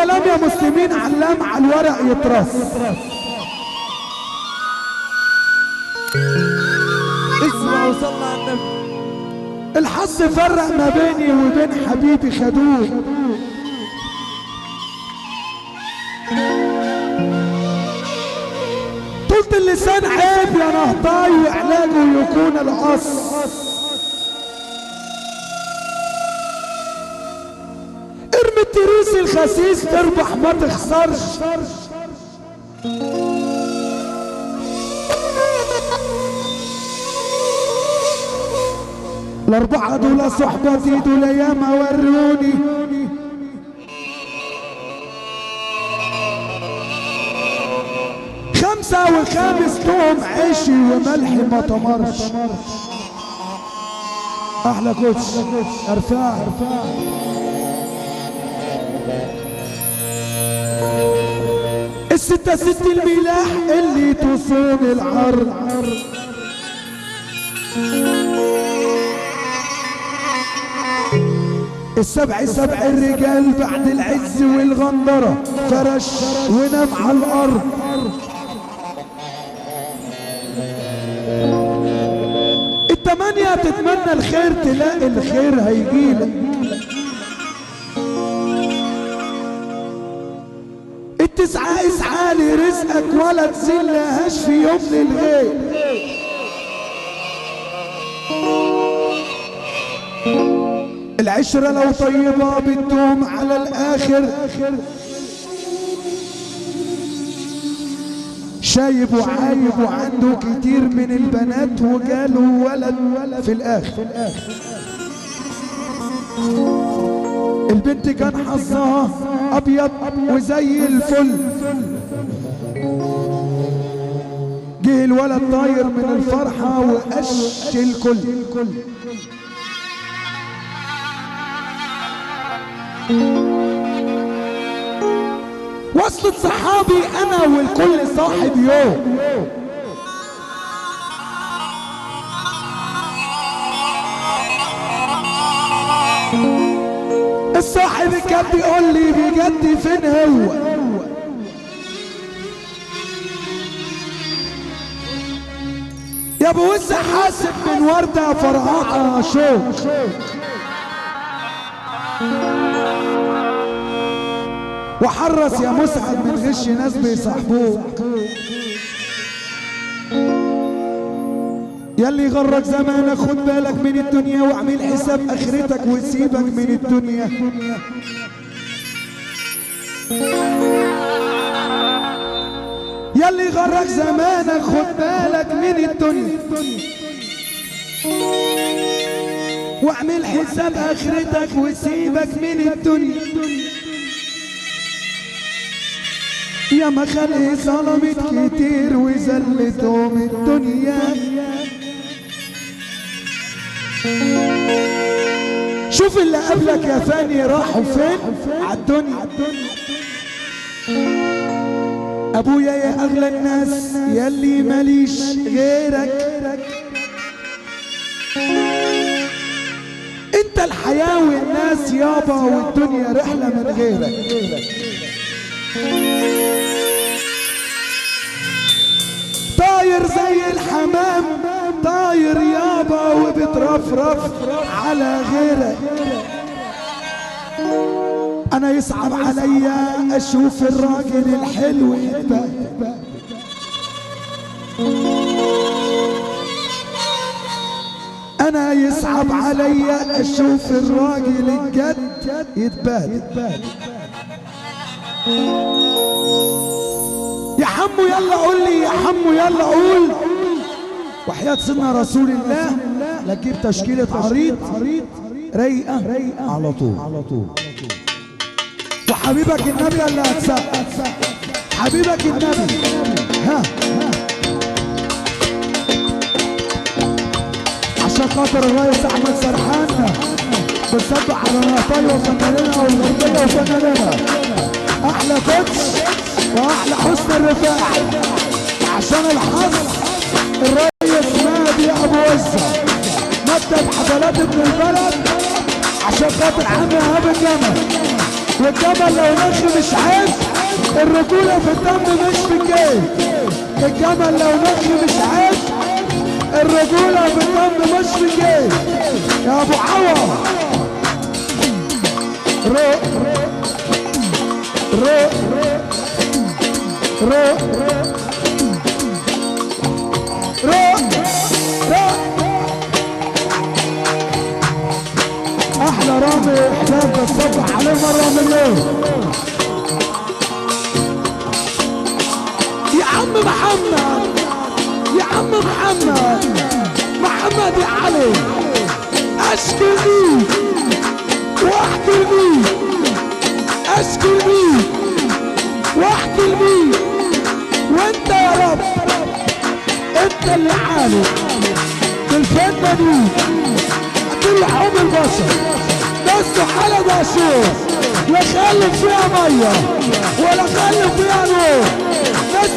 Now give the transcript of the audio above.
الكلام يا مسلمين علام على الورق يترص. اسمع وصلنا على النبي. الحظ فرق ما بيني وبين حبيبي خدوه، طولة اللسان عيب يا نهضاي وعلاجه يكون القص. ارمي التريس الخسيس تربح ما تخسرش. الاربعة دول صحبتي دول ياما وروني، خمسة وخامس لهم عيشي وملحي ما تمرش. احلى كوتش ارفع. الستة ست الملاح اللي تصون العرض، السبع سبع الرجال بعد العز والغندرة فرش ونام على الارض. التمانية تتمنى الخير تلاقي الخير هيجيلك. التسعة اسعى لرزقك ولا تزلهاش في يوم للغير. العشرة لو طيبة بتدوم على الآخر، شايب وعايب وعنده كتير من البنات وجاله ولد في الآخر. البنت كان حظها أبيض وزي الفل، جه الولد طاير من الفرحة وقش الكل. وصلت صحابي انا والكل صاحب يوم، الصاحب كان بيقول لي بجد فين هو، يا ابو وسع حاسب من وردة فرقعة شوق. وحرص يا مسعد من غش ناس بيصاحبوه، ياللي غرك زمانك خد بالك من الدنيا واعمل حساب اخرتك وسيبك من الدنيا. ياللي غرك زمانك خد بالك من الدنيا واعمل حساب اخرتك وسيبك من الدنيا. يا ما خلق ظلمت كتير وزلتهم الدنيا، شوف اللي قبلك يا فاني راحوا فين عالدنيا. ابويا يا اغلى الناس ياللي ماليش غيرك، انت الحياة والناس يابا والدنيا رحلة من غيرك. طاير زي الحمام طاير يابا وبترفرف على غيرك. انا يصعب عليا اشوف الراجل الحلو يتبهدل، انا يصعب عليا اشوف الراجل الجد يتبهدل. يا حمو يلا قول لي، يا حمو يلا قول، وحياة سيدنا رسول الله لا تجيب تشكيلة عريض رايقة على طول. وحبيبك النبي اللي هتسقف، حبيبك النبي. ها عشان خاطر الرئيس احمد سرحان بنصبح على نهطاي وفناننا والغربية وفناننا، احلى كوتش واحلى حسن الرفاعي. عشان الحظ الريس نادي ابو وزة مكتب حفلات ابن البلد، عشان خاطر عم ايهاب الجمل والجمل لو نخ مش عيب، الرجولة في الدم مش في الجيب. الجمل لو نخ مش عيب، الرجولة في الدم مش في الجيب. يا ابو عوض روق روق روق روق روق. احلى رامي حساب بتصبح عليه مرة مليون. يا عم محمد، يا عم محمد يا علي، اشكي بيك واحكي بيك، اشكي بيك واحكي بيك، وانت يا رب انت اللي عالي بالفتنة دي. كل حب البشر بس حالة بشوف، لا خلف فيها مية ولا خلف فيها نور. ناس